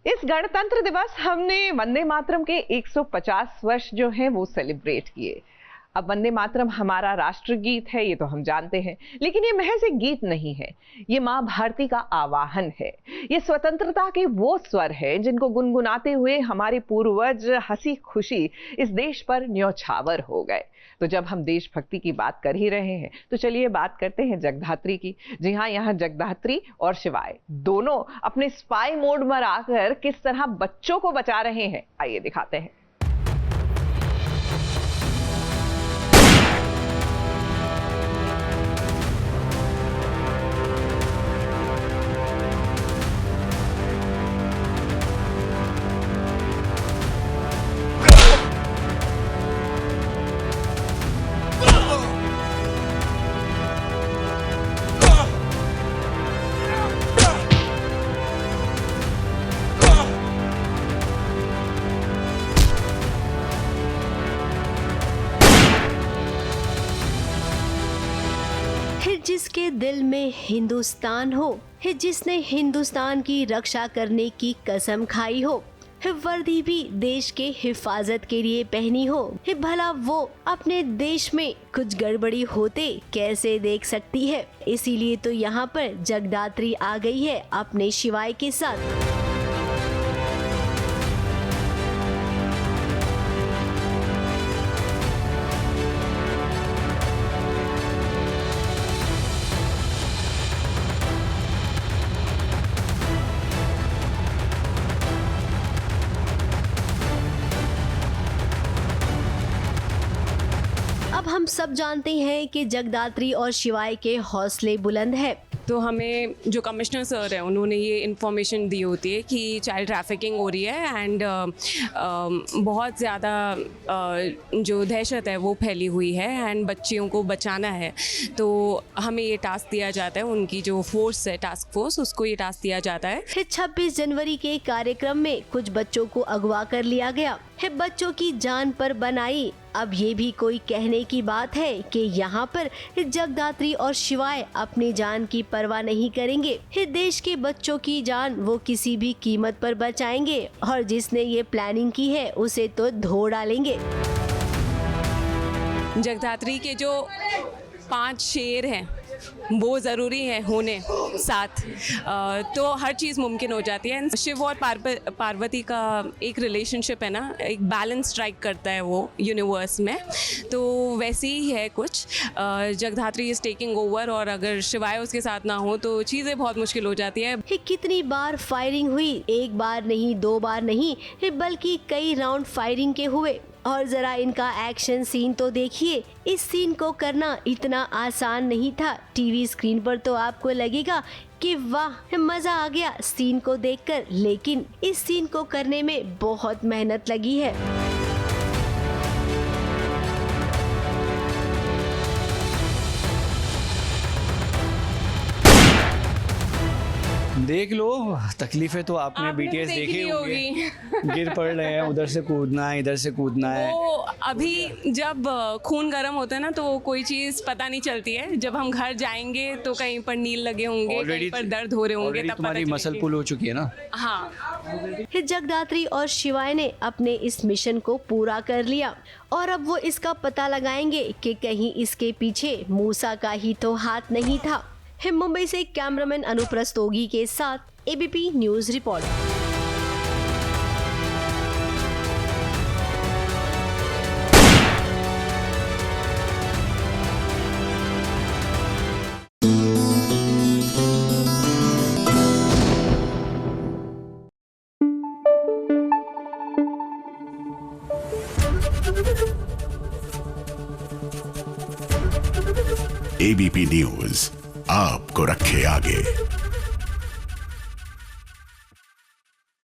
इस गणतंत्र दिवस हमने वंदे मातरम के 150 वर्ष जो हैं वो सेलिब्रेट किए। अब वंदे मातरम हमारा राष्ट्रगीत है, ये तो हम जानते हैं, लेकिन ये महज एक गीत नहीं है, ये माँ भारती का आवाहन है। ये स्वतंत्रता के वो स्वर हैं जिनको गुनगुनाते हुए हमारे पूर्वज हंसी खुशी इस देश पर न्यौछावर हो गए। तो जब हम देशभक्ति की बात कर ही रहे हैं तो चलिए बात करते हैं जगधात्री की। जी हाँ, यहाँ जगधात्री और शिवाय दोनों अपने स्पाई मोड में आकर किस तरह बच्चों को बचा रहे हैं, आइए दिखाते हैं। जिसके दिल में हिंदुस्तान हो, है जिसने हिंदुस्तान की रक्षा करने की कसम खाई हो, है वर्दी भी देश के हिफाजत के लिए पहनी हो, है भला वो अपने देश में कुछ गड़बड़ी होते कैसे देख सकती है। इसीलिए तो यहाँ पर जगदात्री आ गई है अपने शिवाय के साथ। अब हम सब जानते हैं कि जगदात्री और शिवाय के हौसले बुलंद है। तो हमें जो कमिश्नर सर हैं उन्होंने ये इन्फॉर्मेशन दी होती है कि चाइल्ड ट्रैफिकिंग हो रही है एंड बहुत ज़्यादा जो दहशत है वो फैली हुई है एंड बच्चियों को बचाना है। तो हमें ये टास्क दिया जाता है, उनकी जो फोर्स है टास्क फोर्स, उसको ये टास्क दिया जाता है। फिर 26 जनवरी के कार्यक्रम में कुछ बच्चों को अगवा कर लिया गया है, बच्चों की जान पर बनाई। अब ये भी कोई कहने की बात है कि यहाँ पर जगदात्री और शिवाय अपनी जान की परवाह नहीं करेंगे। देश के बच्चों की जान वो किसी भी कीमत पर बचाएंगे और जिसने ये प्लानिंग की है उसे तो धो डालेंगे। जगदात्री के जो 5 शेर हैं वो ज़रूरी है होने साथ, तो हर चीज़ मुमकिन हो जाती है। शिव और पार्वती का एक रिलेशनशिप है ना, एक बैलेंस स्ट्राइक करता है वो यूनिवर्स में, तो वैसे ही है कुछ। जगधात्री इज़ टेकिंग ओवर और अगर शिवाय उसके साथ ना हो तो चीज़ें बहुत मुश्किल हो जाती है। कितनी बार फायरिंग हुई, एक बार नहीं, 2 बार नहीं, बल्कि कई राउंड फायरिंग के हुए। और जरा इनका एक्शन सीन तो देखिए। इस सीन को करना इतना आसान नहीं था। टीवी स्क्रीन पर तो आपको लगेगा कि वाह मजा आ गया सीन को देखकर, लेकिन इस सीन को करने में बहुत मेहनत लगी है। देख लो, तकलीफें तो आपने बीटीएस देखी होगी। गिर पड़ रहे हैं, उधर से कूदना है, इधर से कूदना है। वो अभी जब खून गर्म होता है ना तो कोई चीज़ पता नहीं चलती है। जब हम घर जाएंगे तो कहीं पर नील लगे होंगे, कहीं पर दर्द हो रहे होंगे, तब तुम्हारी मसल पुल हो चुकी है ना। हाँ, जगदात्री और शिवाय ने अपने इस मिशन को पूरा कर लिया और अब वो इसका पता लगाएंगे कि कहीं इसके पीछे मूसा का ही तो हाथ नहीं था। मुंबई से कैमरामैन अनुप्रस्तोगी के साथ ABP news report. ABP news आपको रखे आगे।